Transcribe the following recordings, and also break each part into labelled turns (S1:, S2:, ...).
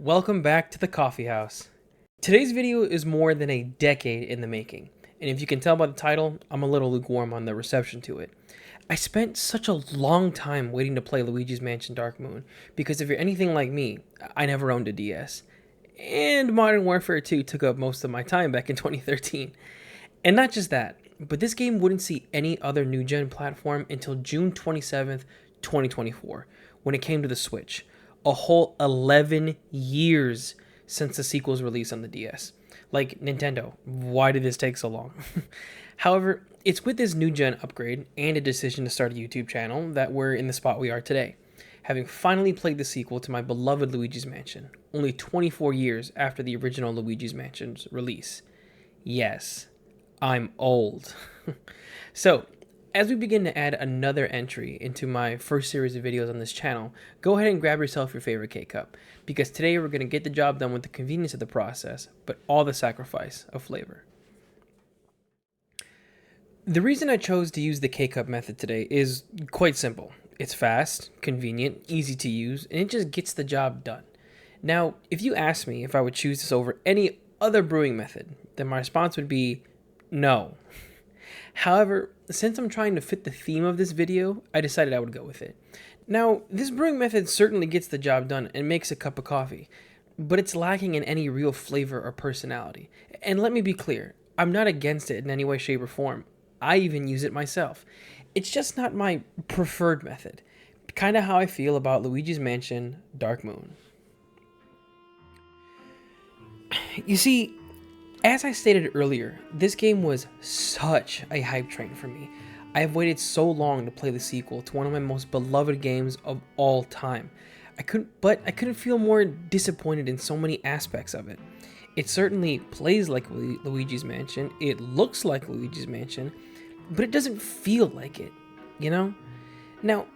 S1: welcome back to the coffee house. Today's video is more than a decade in the making, and if you can tell by the title, I'm a little lukewarm on the reception to it. I spent such a long time waiting to play Luigi's Mansion Dark Moon, because if you're anything like me, I never owned a DS. And Modern Warfare 2 took up most of my time back in 2013. And not just that, but this game wouldn't see any other new-gen platform until June 27th, 2024, when it came to the Switch. A whole 11 years since the sequel's release on the DS. Like, Nintendo, why did this take so long? However, it's with this new gen upgrade and a decision to start a YouTube channel that we're in the spot we are today, having finally played the sequel to my beloved Luigi's Mansion, only 24 years after the original Luigi's Mansion's release. Yes, I'm old. So, as we begin to add another entry into my first series of videos on this channel, go ahead and grab yourself your favorite K-Cup, because today we're going to get the job done with the convenience of the process, but all the sacrifice of flavor. The reason I chose to use the K-Cup method today is quite simple. It's fast, convenient, easy to use, and it just gets the job done. Now, if you ask me if I would choose this over any other brewing method, then my response would be no. However, since I'm trying to fit the theme of this video, I decided I would go with it. Now, this brewing method certainly gets the job done and makes a cup of coffee, but it's lacking in any real flavor or personality. And let me be clear, I'm not against it in any way, shape, or form. I even use it myself. It's just not my preferred method. Kind of how I feel about Luigi's Mansion Dark Moon. You see, as I stated earlier, this game was such a hype train for me. I have waited so long to play the sequel to one of my most beloved games of all time. I couldn't feel more disappointed in so many aspects of it. It certainly plays like Luigi's Mansion, it looks like Luigi's Mansion, but it doesn't feel like it, you know? Now,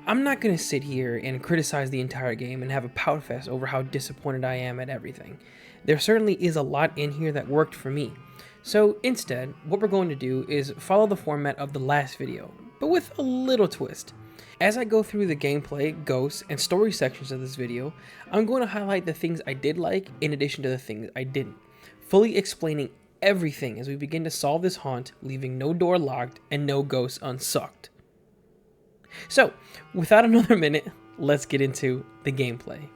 S1: I'm not going to sit here and criticize the entire game and have a pout fest over how disappointed I am at everything. There certainly is a lot in here that worked for me. So instead, what we're going to do is follow the format of the last video, but with a little twist. As I go through the gameplay, ghosts, and story sections of this video, I'm going to highlight the things I did like in addition to the things I didn't, fully explaining everything as we begin to solve this haunt, leaving no door locked and no ghosts unsucked. So, without another minute, let's get into the gameplay.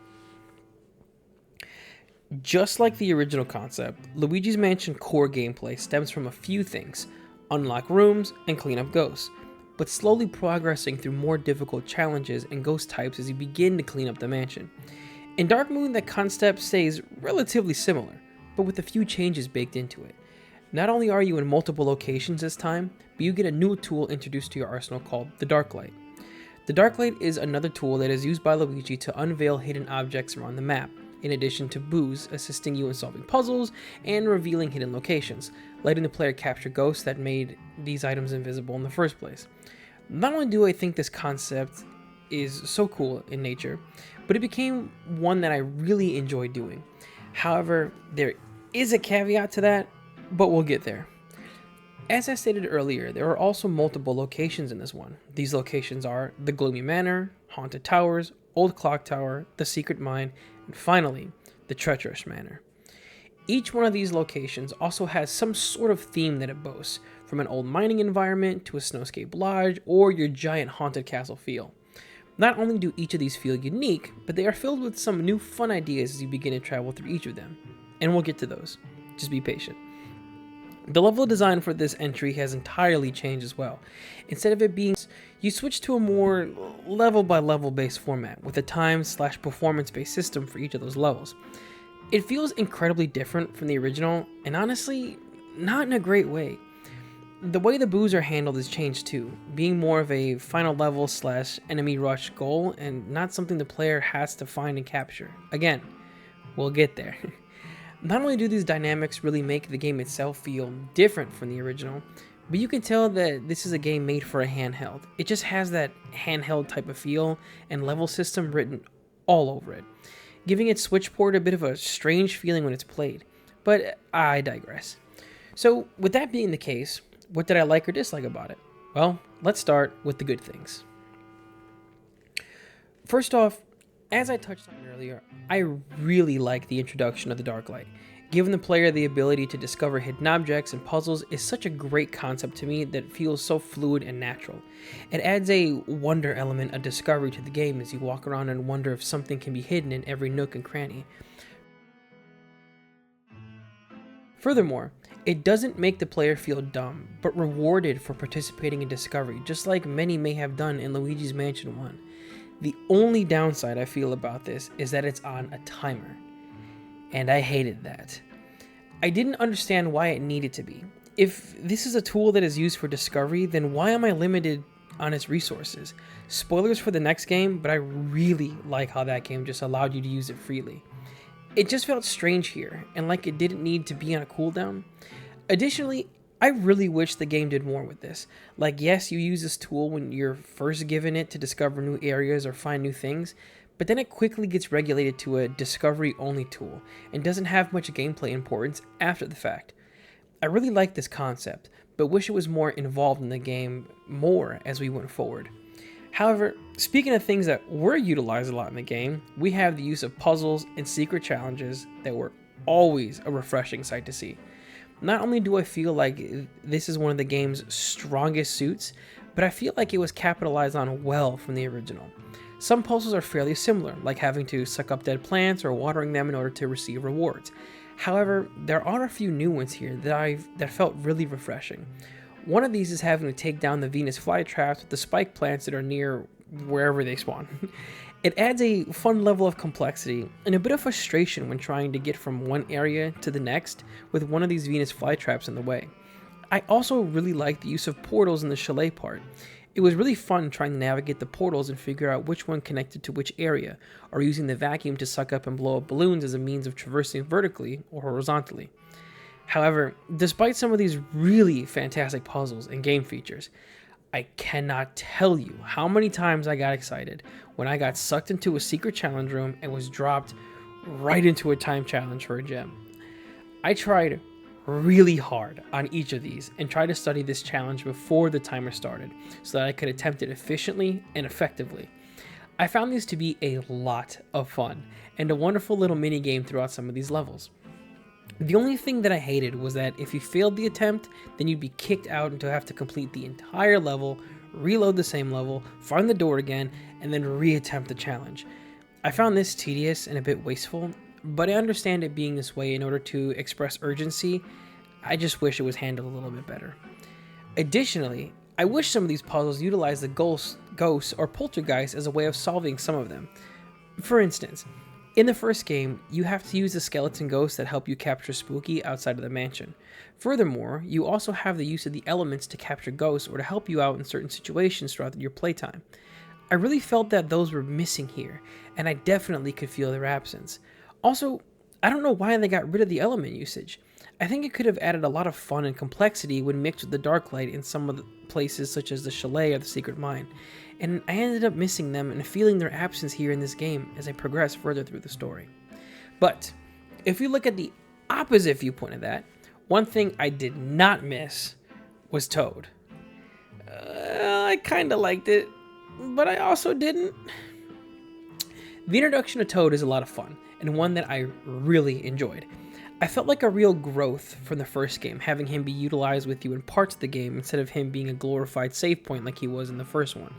S1: Just like the original concept, Luigi's Mansion core gameplay stems from a few things: unlock rooms and clean up ghosts, but slowly progressing through more difficult challenges and ghost types as you begin to clean up the mansion. In Dark Moon, that concept stays relatively similar, but with a few changes baked into it. Not only are you in multiple locations this time, but you get a new tool introduced to your arsenal called the Dark Light. The Dark Light is another tool that is used by Luigi to unveil hidden objects around the map, in addition to Boo's assisting you in solving puzzles and revealing hidden locations, letting the player capture ghosts that made these items invisible in the first place. Not only do I think this concept is so cool in nature, but it became one that I really enjoy doing. However, there is a caveat to that, but we'll get there. As I stated earlier, there are also multiple locations in this one. These locations are the Gloomy Manor, Haunted Towers, Old Clock Tower, the Secret Mine, and finally, the Treacherous Manor. Each one of these locations also has some sort of theme that it boasts, from an old mining environment to a snowscape lodge or your giant haunted castle feel. Not only do each of these feel unique, but they are filled with some new fun ideas as you begin to travel through each of them. And we'll get to those. Just be patient. The level design for this entry has entirely changed as well. Instead of it being, you switch to a more level by level based format with a time/performance based system for each of those levels. It feels incredibly different from the original, and honestly, not in a great way. The way the boos are handled has changed too, being more of a final level/enemy rush goal and not something the player has to find and capture. Again, we'll get there. Not only do these dynamics really make the game itself feel different from the original, but you can tell that this is a game made for a handheld. It just has that handheld type of feel and level system written all over it, giving its Switch port a bit of a strange feeling when it's played. But I digress. So with that being the case, what did I like or dislike about it? Well, let's start with the good things. First off, As I touched on earlier, I really like the introduction of the Dark Light. Giving the player the ability to discover hidden objects and puzzles is such a great concept to me that feels so fluid and natural. It adds a wonder element of discovery to the game as you walk around and wonder if something can be hidden in every nook and cranny. Furthermore, it doesn't make the player feel dumb, but rewarded for participating in discovery, just like many may have done in Luigi's Mansion 1. The only downside I feel about this is that it's on a timer, and I hated that. I didn't understand why it needed to be. If this is a tool that is used for discovery, then why am I limited on its resources? Spoilers for the next game, but I really like how that game just allowed you to use it freely. It just felt strange here, and like it didn't need to be on a cooldown. Additionally, I really wish the game did more with this. Like, yes, you use this tool when you're first given it to discover new areas or find new things, but then it quickly gets regulated to a discovery-only tool and doesn't have much gameplay importance after the fact. I really like this concept, but wish it was more involved in the game more as we went forward. However, speaking of things that were utilized a lot in the game, we have the use of puzzles and secret challenges that were always a refreshing sight to see. Not only do I feel like this is one of the game's strongest suits, but I feel like it was capitalized on well from the original. Some puzzles are fairly similar, like having to suck up dead plants or watering them in order to receive rewards. However, there are a few new ones here that felt really refreshing. One of these is having to take down the Venus flytraps with the spike plants that are near wherever they spawn. It adds a fun level of complexity and a bit of frustration when trying to get from one area to the next with one of these Venus flytraps in the way. I also really like the use of portals in the chalet part. It was really fun trying to navigate the portals and figure out which one connected to which area, or using the vacuum to suck up and blow up balloons as a means of traversing vertically or horizontally. However, despite some of these really fantastic puzzles and game features, I cannot tell you how many times I got excited when I got sucked into a secret challenge room and was dropped right into a time challenge for a gem. I tried really hard on each of these and tried to study this challenge before the timer started so that I could attempt it efficiently and effectively. I found these to be a lot of fun and a wonderful little mini game throughout some of these levels. The only thing that I hated was that if you failed the attempt, then you'd be kicked out and to have to complete the entire level, reload the same level, find the door again, and then reattempt the challenge. I found this tedious and a bit wasteful, but I understand it being this way in order to express urgency. I just wish it was handled a little bit better. Additionally, I wish some of these puzzles utilized the ghosts or poltergeists as a way of solving some of them. For instance, in the first game, you have to use the skeleton ghosts that help you capture Spooky outside of the mansion. Furthermore, you also have the use of the elements to capture ghosts or to help you out in certain situations throughout your playtime. I really felt that those were missing here, and I definitely could feel their absence. Also, I don't know why they got rid of the element usage. I think it could have added a lot of fun and complexity when mixed with the dark light in some of the places such as the chalet or the secret mine, and I ended up missing them and feeling their absence here in this game as I progress further through the story. But if you look at the opposite viewpoint of that, one thing I did not miss was Toad. I kinda liked it, but I also didn't. The introduction of Toad is a lot of fun, and one that I really enjoyed. I felt like a real growth from the first game, having him be utilized with you in parts of the game instead of him being a glorified save point like he was in the first one.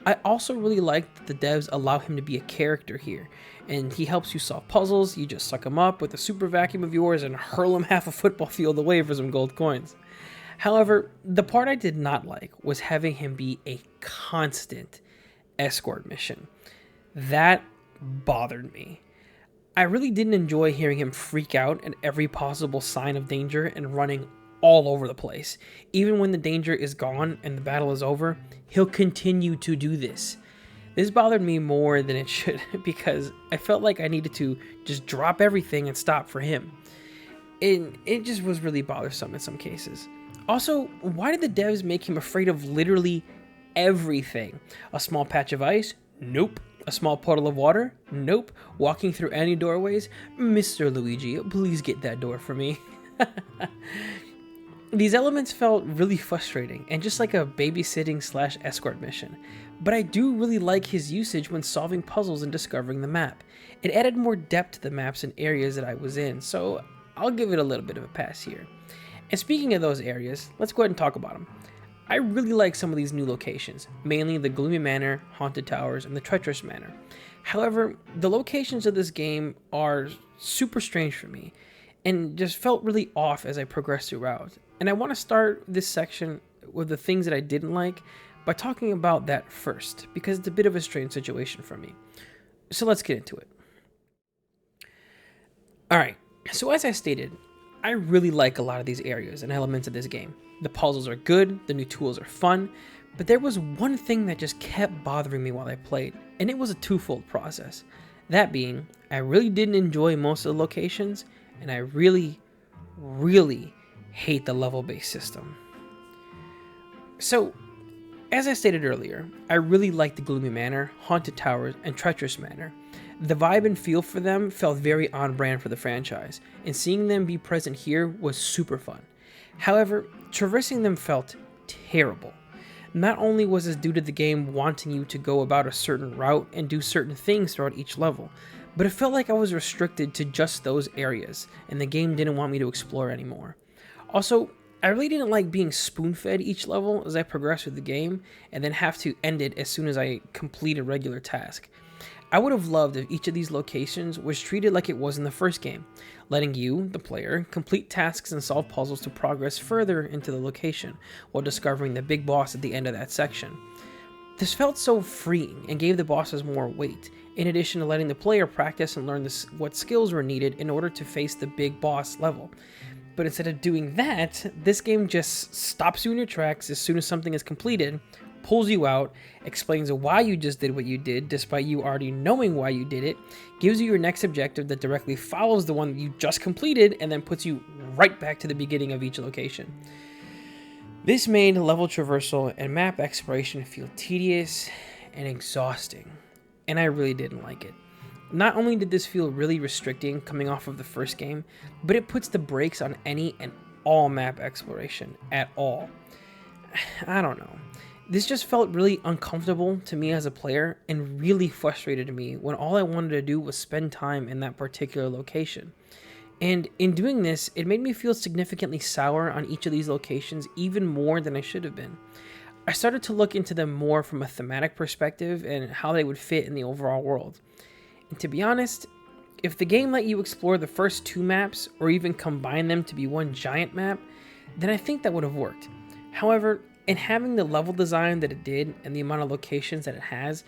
S1: I also really liked that the devs allow him to be a character here, and he helps you solve puzzles. You just suck him up with a super vacuum of yours and hurl him half a football field away for some gold coins. However, the part I did not like was having him be a constant escort mission. That bothered me. I really didn't enjoy hearing him freak out at every possible sign of danger and running all over the place. Even when the danger is gone and the battle is over, he'll continue to do this. This bothered me more than it should because I felt like I needed to just drop everything and stop for him. It just was really bothersome in some cases. Also, why did the devs make him afraid of literally everything? A small patch of ice? Nope. A small puddle of water? Nope. Walking through any doorways? Mr. Luigi, please get that door for me. These elements felt really frustrating and just like a babysitting / escort mission, but I do really like his usage when solving puzzles and discovering the map. It added more depth to the maps and areas that I was in, so I'll give it a little bit of a pass here. And speaking of those areas, let's go ahead and talk about them. I really like some of these new locations, mainly the Gloomy Manor, Haunted Towers, and the Treacherous Manor. However, the locations of this game are super strange for me, and just felt really off as I progressed throughout. And I want to start this section with the things that I didn't like by talking about that first, because it's a bit of a strange situation for me. So let's get into it. Alright, so as I stated, I really like a lot of these areas and elements of this game. The puzzles are good, the new tools are fun, but there was one thing that just kept bothering me while I played, and it was a twofold process. That being, I really didn't enjoy most of the locations, and I really hate the level-based system. So, as I stated earlier, I really liked the Gloomy Manor, Haunted Towers, and Treacherous Manor. The vibe and feel for them felt very on brand for the franchise, and seeing them be present here was super fun. However, traversing them felt terrible. Not only was this due to the game wanting you to go about a certain route and do certain things throughout each level, but it felt like I was restricted to just those areas, and the game didn't want me to explore anymore. Also, I really didn't like being spoon-fed each level as I progressed through the game, and then have to end it as soon as I complete a regular task. I would have loved if each of these locations was treated like it was in the first game, letting you, the player, complete tasks and solve puzzles to progress further into the location, while discovering the big boss at the end of that section. This felt so freeing and gave the bosses more weight, in addition to letting the player practice and learn what skills were needed in order to face the big boss level. But instead of doing that, this game just stops you in your tracks as soon as something is completed, pulls you out, explains why you just did what you did despite you already knowing why you did it, gives you your next objective that directly follows the one that you just completed, and then puts you right back to the beginning of each location. This made level traversal and map exploration feel tedious and exhausting, and I really didn't like it. Not only did this feel really restricting coming off of the first game, but it puts the brakes on any and all map exploration at all. I don't know. This just felt really uncomfortable to me as a player and really frustrated me when all I wanted to do was spend time in that particular location. And in doing this, it made me feel significantly sour on each of these locations even more than I should have been. I started to look into them more from a thematic perspective and how they would fit in the overall world. And to be honest, if the game let you explore the first two maps or even combine them to be one giant map, then I think that would have worked. However, in having the level design that it did and the amount of locations that it has,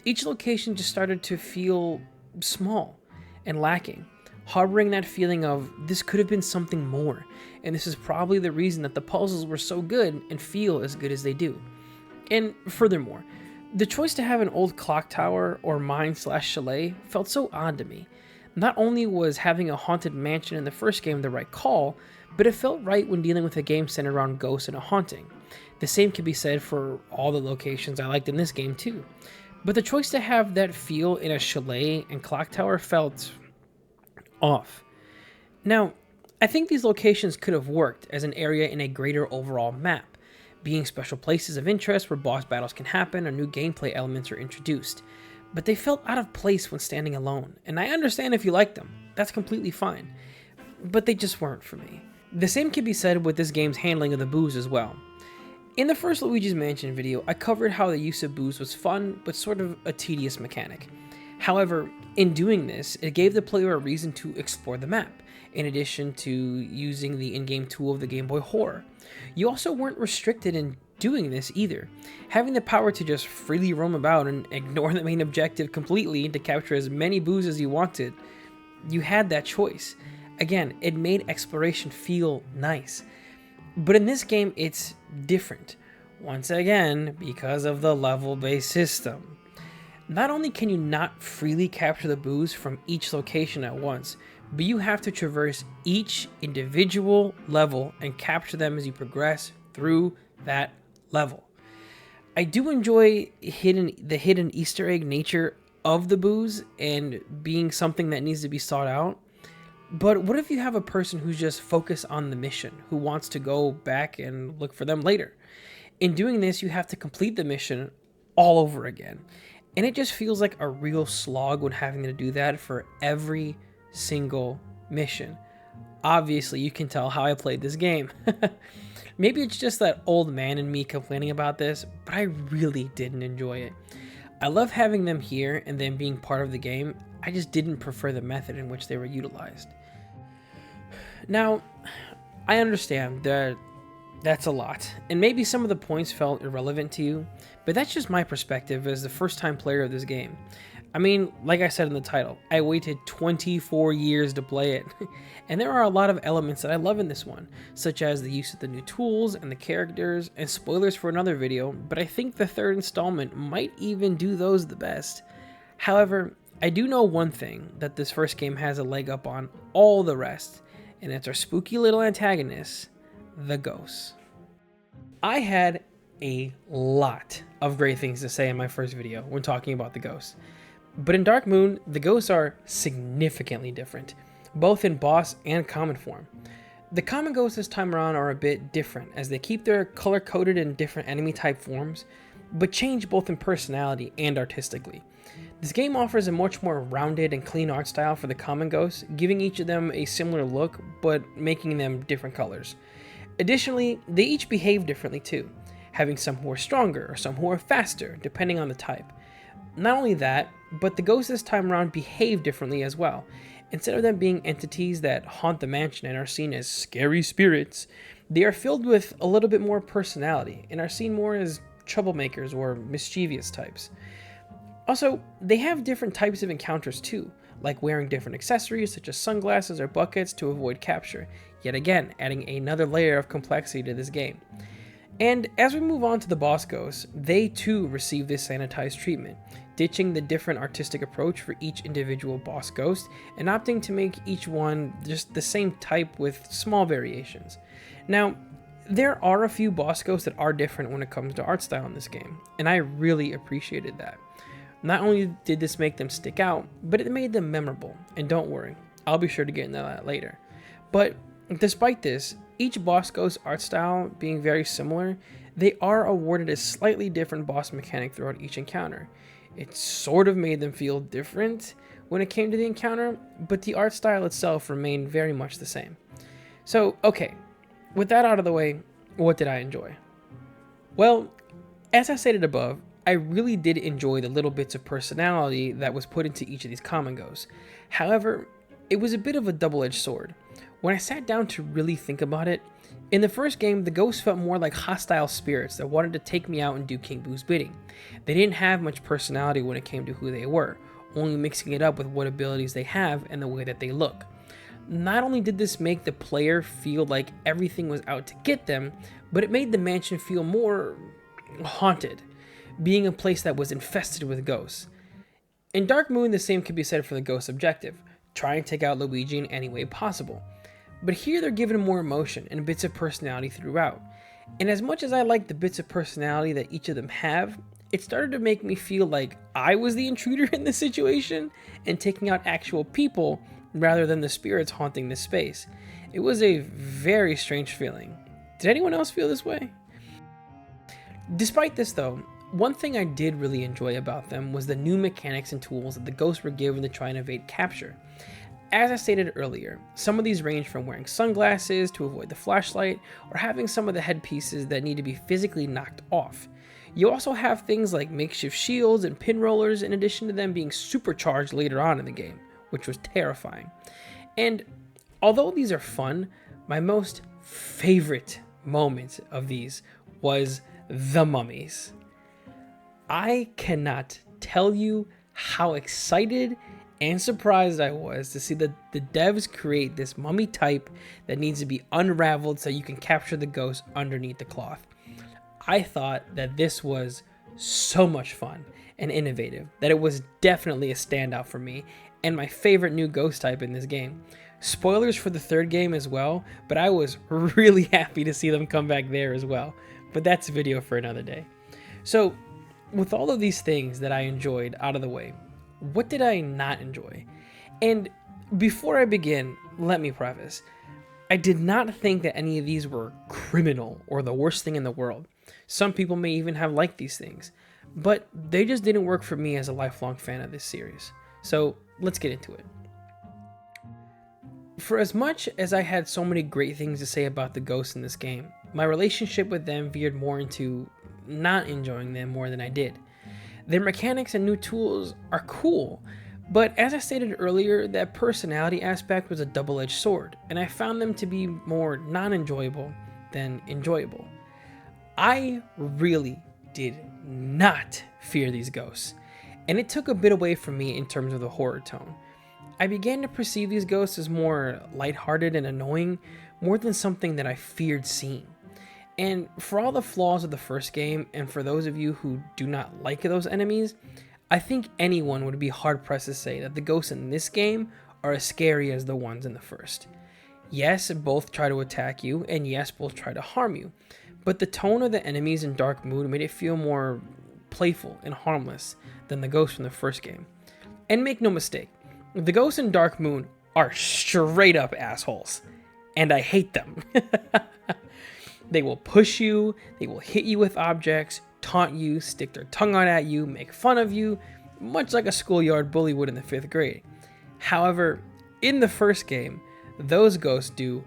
S1: each location just started to feel small and lacking, harboring that feeling of this could have been something more, and this is probably the reason that the puzzles were so good and feel as good as they do. And furthermore, the choice to have an old clock tower or mine/chalet felt so odd to me. Not only was having a haunted mansion in the first game the right call, but it felt right when dealing with a game centered around ghosts and a haunting. The same can be said for all the locations I liked in this game too. But the choice to have that feel in a chalet and clock tower felt off. Now, I think these locations could have worked as an area in a greater overall map, being special places of interest where boss battles can happen or new gameplay elements are introduced. But they felt out of place when standing alone, and I understand if you like them, that's completely fine. But they just weren't for me. The same can be said with this game's handling of the booze as well. In the first Luigi's Mansion video, I covered how the use of booze was fun, but sort of a tedious mechanic. However, in doing this, it gave the player a reason to explore the map, in addition to using the in-game tool of the Game Boy Horror. You also weren't restricted in doing this either, having the power to just freely roam about and ignore the main objective completely to capture as many boos as you wanted. You had that choice. Again, it made exploration feel nice. But in this game, it's different. Once again, because of the level-based system. Not only can you not freely capture the boos from each location at once, but you have to traverse each individual level and capture them as you progress through that level. I do enjoy the hidden Easter egg nature of the boos and being something that needs to be sought out, But what if you have a person who's just focused on the mission, who wants to go back and look for them later? In doing this, you have to complete the mission all over again. And it just feels like a real slog when having to do that for every single mission. Obviously, you can tell how I played this game. Maybe it's just that old man in me complaining about this, but I really didn't enjoy it. I love having them here and them being part of the game. I just didn't prefer the method in which they were utilized. Now, I understand that that's a lot, and maybe some of the points felt irrelevant to you, but that's just my perspective as the first-time player of this game. I mean, like I said in the title, I waited 24 years to play it, and there are a lot of elements that I love in this one, such as the use of the new tools and the characters, and spoilers for another video, but I think the third installment might even do those the best. However, I do know one thing that this first game has a leg up on all the rest, and it's our spooky little antagonist, the ghosts. I had a lot of great things to say in my first video when talking about the ghosts, but in Dark Moon, the ghosts are significantly different, both in boss and common form. The common ghosts this time around are a bit different, as they keep their color-coded in different enemy type forms, but change both in personality and artistically. This game offers a much more rounded and clean art style for the common ghosts, giving each of them a similar look, but making them different colors. Additionally, they each behave differently too, having some who are stronger or some who are faster, depending on the type. Not only that, but the ghosts this time around behave differently as well. Instead of them being entities that haunt the mansion and are seen as scary spirits, they are filled with a little bit more personality and are seen more as troublemakers or mischievous types. Also, they have different types of encounters too, like wearing different accessories such as sunglasses or buckets to avoid capture, yet again adding another layer of complexity to this game. And as we move on to the boss ghosts, they too receive this sanitized treatment, ditching the different artistic approach for each individual boss ghost and opting to make each one just the same type with small variations. Now, there are a few boss ghosts that are different when it comes to art style in this game, and I really appreciated that. Not only did this make them stick out, but it made them memorable, and don't worry, I'll be sure to get into that later. But despite this, each boss ghost art style being very similar, they are awarded a slightly different boss mechanic throughout each encounter. It sort of made them feel different when it came to the encounter, but the art style itself remained very much the same. So, okay, with that out of the way, what did I enjoy? Well, as I stated above, I really did enjoy the little bits of personality that was put into each of these common ghosts. However, it was a bit of a double-edged sword. When I sat down to really think about it, in the first game, the ghosts felt more like hostile spirits that wanted to take me out and do King Boo's bidding. They didn't have much personality when it came to who they were, only mixing it up with what abilities they have and the way that they look. Not only did this make the player feel like everything was out to get them, but it made the mansion feel more haunted, being a place that was infested with ghosts. In Dark Moon, the same could be said for the ghost objective, try and take out Luigi in any way possible. But here they're given more emotion and bits of personality throughout. And as much as I like the bits of personality that each of them have, it started to make me feel like I was the intruder in this situation and taking out actual people rather than the spirits haunting this space. It was a very strange feeling. Did anyone else feel this way? Despite this though, one thing I did really enjoy about them was the new mechanics and tools that the ghosts were given to try and evade capture. As I stated earlier, some of these range from wearing sunglasses to avoid the flashlight, or having some of the headpieces that need to be physically knocked off. You also have things like makeshift shields and pin rollers, in addition to them being supercharged later on in the game, which was terrifying. And although these are fun, my most favorite moment of these was the mummies. I cannot tell you how excited and surprised I was to see that the devs create this mummy type that needs to be unraveled so you can capture the ghost underneath the cloth. I thought that this was so much fun and innovative that it was definitely a standout for me and my favorite new ghost type in this game. Spoilers for the third game as well, but I was really happy to see them come back there as well. But that's a video for another day. So, with all of these things that I enjoyed out of the way, what did I not enjoy? And before I begin, let me preface, I did not think that any of these were criminal or the worst thing in the world. Some people may even have liked these things, but they just didn't work for me as a lifelong fan of this series. So let's get into it. For as much as I had so many great things to say about the ghosts in this game, my relationship with them veered more into not enjoying them more than I did. Their mechanics and new tools are cool, but as I stated earlier, that personality aspect was a double-edged sword, and I found them to be more non-enjoyable than enjoyable. I really did not fear these ghosts, and it took a bit away from me in terms of the horror tone. I began to perceive these ghosts as more lighthearted and annoying, more than something that I feared seeing. And for all the flaws of the first game, and for those of you who do not like those enemies, I think anyone would be hard-pressed to say that the ghosts in this game are as scary as the ones in the first. Yes, both try to attack you, and yes, both try to harm you, but the tone of the enemies in Dark Moon made it feel more playful and harmless than the ghosts from the first game. And make no mistake, the ghosts in Dark Moon are straight up assholes, and I hate them. They will push you, they will hit you with objects, taunt you, stick their tongue out at you, make fun of you, much like a schoolyard bully would in the 5th grade. However, in the first game, those ghosts do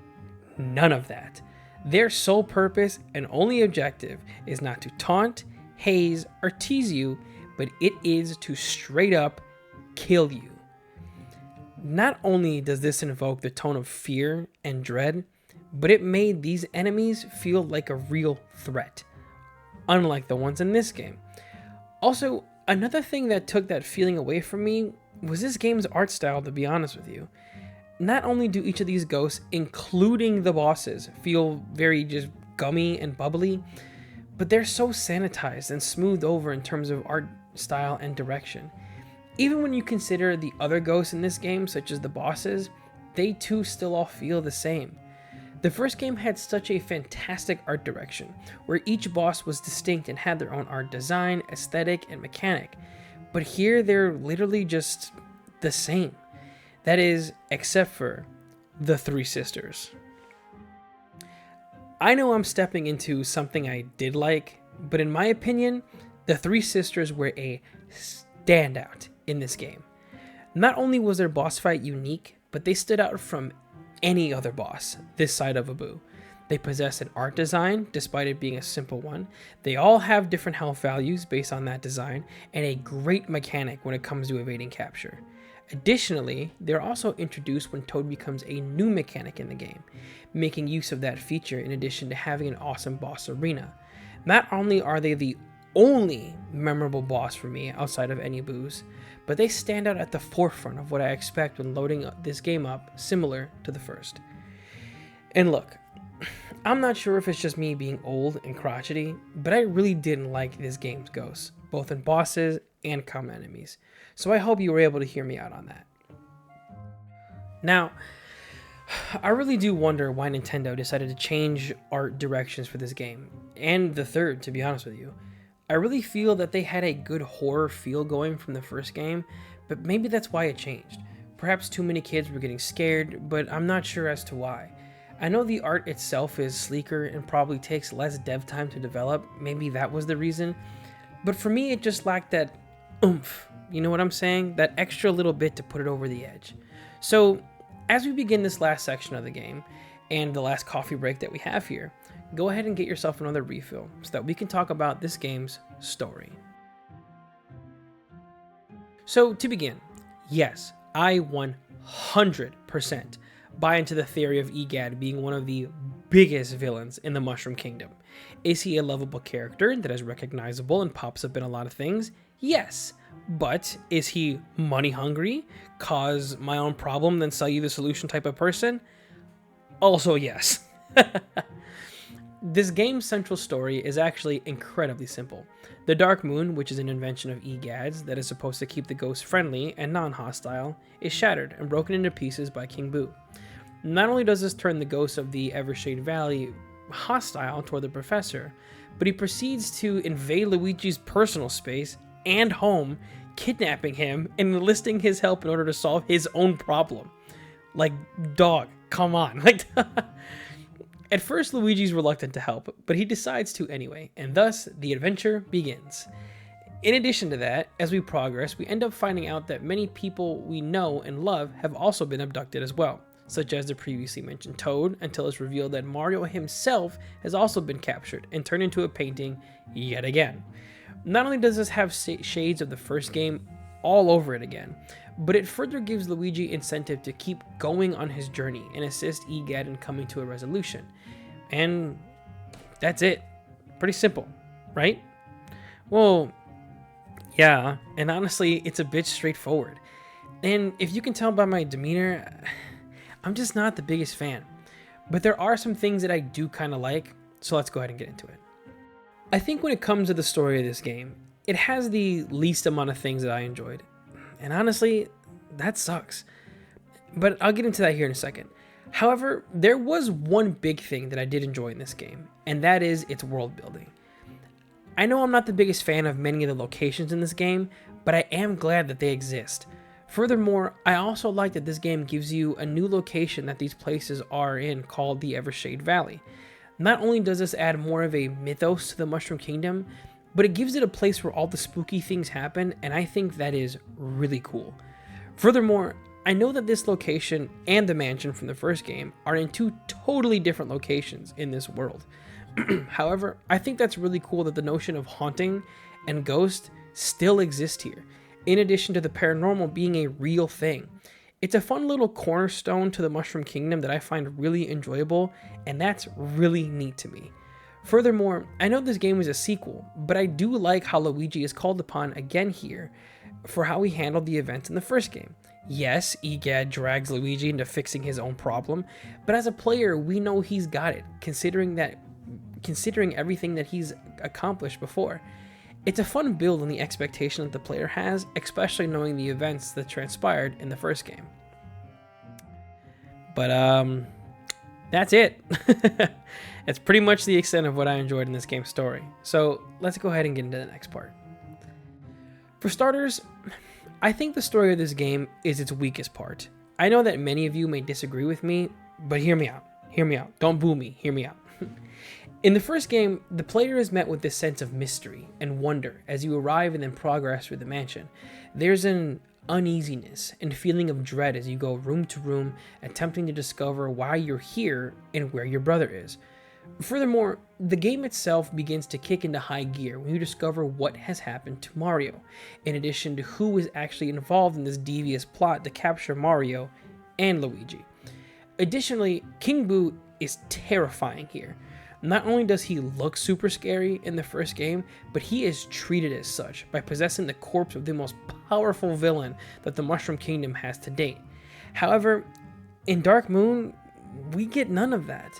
S1: none of that. Their sole purpose and only objective is not to taunt, haze, or tease you, but it is to straight up kill you. Not only does this invoke the tone of fear and dread, but it made these enemies feel like a real threat, unlike the ones in this game. Also, another thing that took that feeling away from me was this game's art style, to be honest with you. Not only do each of these ghosts, including the bosses, feel very just gummy and bubbly, but they're so sanitized and smoothed over in terms of art style and direction. Even when you consider the other ghosts in this game, such as the bosses, they too still all feel the same. The first game had such a fantastic art direction, where each boss was distinct and had their own art design, aesthetic, and mechanic. But here they're literally just the same. That is, except for the Three Sisters. I know I'm stepping into something I did like, but in my opinion, the Three Sisters were a standout in this game. Not only was their boss fight unique, but they stood out from any other boss this side of Abu. They possess an art design, despite it being a simple one. They all have different health values based on that design, and a great mechanic when it comes to evading capture. Additionally, they're also introduced when Toad becomes a new mechanic in the game, making use of that feature in addition to having an awesome boss arena. Not only are they the only memorable boss for me outside of any boos, but they stand out at the forefront of what I expect when loading this game up, similar to the first. And look, I'm not sure if it's just me being old and crotchety, but I really didn't like this game's ghosts, both in bosses and common enemies, so I hope you were able to hear me out on that. Now, I really do wonder why Nintendo decided to change art directions for this game, and the third, to be honest with you. I really feel that they had a good horror feel going from the first game, but maybe that's why it changed. Perhaps too many kids were getting scared, but I'm not sure as to why. I know the art itself is sleeker and probably takes less dev time to develop, maybe that was the reason, but for me it just lacked that oomph, you know what I'm saying? That extra little bit to put it over the edge. So, as we begin this last section of the game, and the last coffee break that we have here, go ahead and get yourself another refill so that we can talk about this game's story. So to begin, yes, I 100% buy into the theory of Egad being one of the biggest villains in the Mushroom Kingdom. Is he a lovable character that is recognizable and pops up in a lot of things? Yes. But is he money hungry, cause my own problem, then sell you the solution type of person? Also yes. This game's central story is actually incredibly simple. The Dark Moon, which is an invention of Egad's that is supposed to keep the ghosts friendly and non-hostile, is shattered and broken into pieces by King Boo. Not only does this turn the ghosts of the Evershade Valley hostile toward the professor, but he proceeds to invade Luigi's personal space and home, kidnapping him and enlisting his help in order to solve his own problem. Like, dog, come on. Like, at first, Luigi's reluctant to help, but he decides to anyway, and thus the adventure begins. In addition to that, as we progress, we end up finding out that many people we know and love have also been abducted as well, such as the previously mentioned Toad, until it's revealed that Mario himself has also been captured and turned into a painting yet again. Not only does this have shades of the first game all over it again, but it further gives Luigi incentive to keep going on his journey and assist EGAD in coming to a resolution. And that's it. Pretty simple, right? Well, yeah, and honestly, it's a bit straightforward. And if you can tell by my demeanor, I'm just not the biggest fan. But there are some things that I do kind of like, so let's go ahead and get into it. I think when it comes to the story of this game, it has the least amount of things that I enjoyed. And honestly, that sucks. But I'll get into that here in a second. However, there was one big thing that I did enjoy in this game, and that is its world building. I know I'm not the biggest fan of many of the locations in this game, but I am glad that they exist. Furthermore, I also like that this game gives you a new location that these places are in called the Evershade Valley. Not only does this add more of a mythos to the Mushroom Kingdom, but it gives it a place where all the spooky things happen, and I think that is really cool. Furthermore, I know that this location and the mansion from the first game are in two totally different locations in this world. However, I think that's really cool that the notion of haunting and ghost still exist here, in addition to the paranormal being a real thing. It's a fun little cornerstone to the Mushroom Kingdom that I find really enjoyable, and that's really neat to me. Furthermore, I know this game is a sequel, but I do like how Luigi is called upon again here for how he handled the events in the first game. Yes, EGAD drags Luigi into fixing his own problem, but as a player, we know he's got it, considering everything that he's accomplished before. It's a fun build on the expectation that the player has, especially knowing the events that transpired in the first game. But that's it. That's pretty much the extent of what I enjoyed in this game's story. So let's go ahead and get into the next part. For starters, I think the story of this game is its weakest part. I know that many of you may disagree with me, but hear me out. Hear me out. Don't boo me. Hear me out. In the first game, the player is met with this sense of mystery and wonder as you arrive and then progress through the mansion. There's an uneasiness and feeling of dread as you go room to room, attempting to discover why you're here and where your brother is. Furthermore, the game itself begins to kick into high gear when you discover what has happened to Mario, in addition to who is actually involved in this devious plot to capture Mario and Luigi. Additionally, King Boo is terrifying here. Not only does he look super scary in the first game, but he is treated as such by possessing the corpse of the most powerful villain that the Mushroom Kingdom has to date. However, in Dark Moon, we get none of that.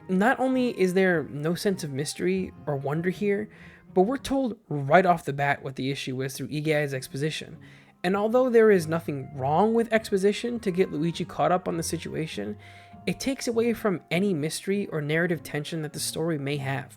S1: Not only is there no sense of mystery or wonder here, but we're told right off the bat what the issue is through EGAD's exposition. And although there is nothing wrong with exposition to get Luigi caught up on the situation, it takes away from any mystery or narrative tension that the story may have.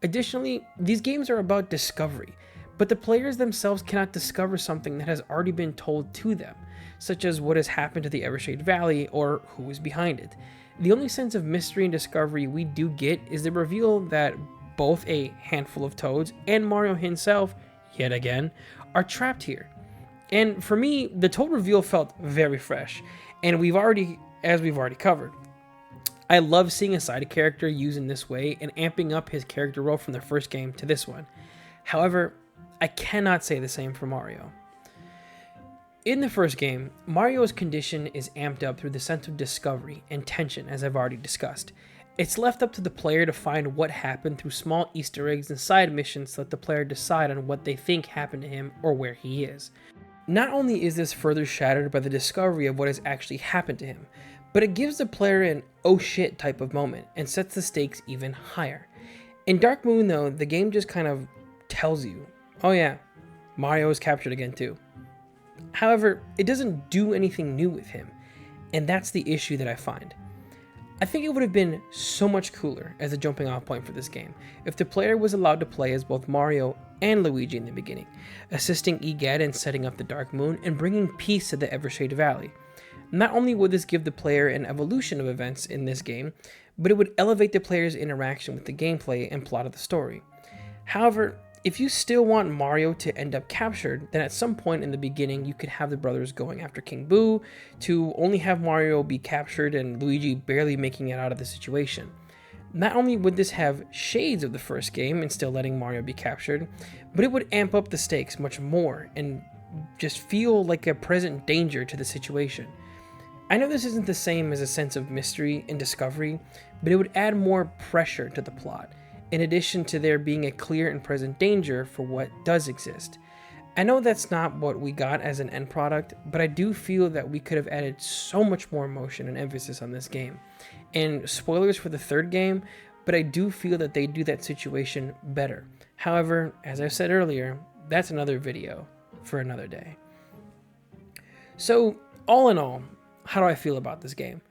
S1: Additionally, these games are about discovery, but the players themselves cannot discover something that has already been told to them, such as what has happened to the Evershade Valley or who is behind it. The only sense of mystery and discovery we do get is the reveal that both a handful of Toads and Mario himself, yet again, are trapped here. And for me, the Toad reveal felt very fresh, and as we've already covered. I love seeing a side character used in this way and amping up his character role from the first game to this one. However, I cannot say the same for Mario. In the first game, Mario's condition is amped up through the sense of discovery and tension, as I've already discussed. It's left up to the player to find what happened through small Easter eggs and side missions to let the player decide on what they think happened to him or where he is. Not only is this further shattered by the discovery of what has actually happened to him, but it gives the player an oh shit type of moment and sets the stakes even higher. In Dark Moon though, the game just kind of tells you, oh yeah, Mario is captured again too. However, it doesn't do anything new with him, and that's the issue that I find. I think it would have been so much cooler as a jumping off point for this game if the player was allowed to play as both Mario and Luigi in the beginning, assisting EGAD in setting up the Dark Moon and bringing peace to the Evershade Valley. Not only would this give the player an evolution of events in this game, but it would elevate the player's interaction with the gameplay and plot of the story. However, if you still want Mario to end up captured, then at some point in the beginning you could have the brothers going after King Boo to only have Mario be captured and Luigi barely making it out of the situation. Not only would this have shades of the first game and still letting Mario be captured, but it would amp up the stakes much more and just feel like a present danger to the situation. I know this isn't the same as a sense of mystery and discovery, but it would add more pressure to the plot, in addition to there being a clear and present danger for what does exist. I know that's not what we got as an end product, but I do feel that we could have added so much more emotion and emphasis on this game. And spoilers for the third game, but I do feel that they do that situation better. However, as I said earlier, that's another video for another day. So, all in all, how do I feel about this game?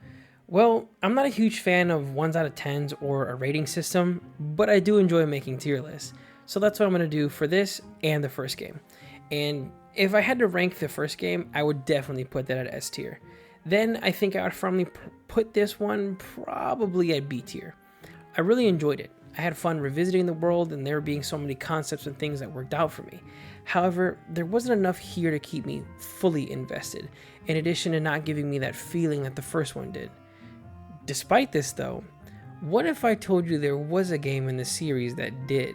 S1: Well, I'm not a huge fan of 1s out of 10s or a rating system, but I do enjoy making tier lists. So that's what I'm going to do for this and the first game. And if I had to rank the first game, I would definitely put that at S tier. Then I think I would firmly put this one probably at B tier. I really enjoyed it. I had fun revisiting the world and there being so many concepts and things that worked out for me. However, there wasn't enough here to keep me fully invested, in addition to not giving me that feeling that the first one did. Despite this though, what if I told you there was a game in the series that did?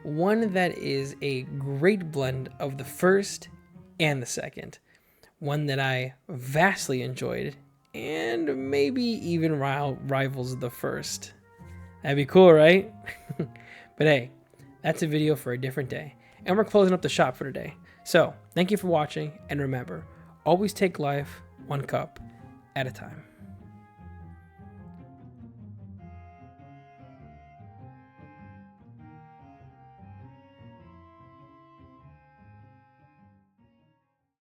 S1: One that is a great blend of the first and the second. One that I vastly enjoyed and maybe even rivals the first. That'd be cool, right? But hey, that's a video for a different day. And we're closing up the shop for today. So, thank you for watching, and remember, always take life one cup at a time.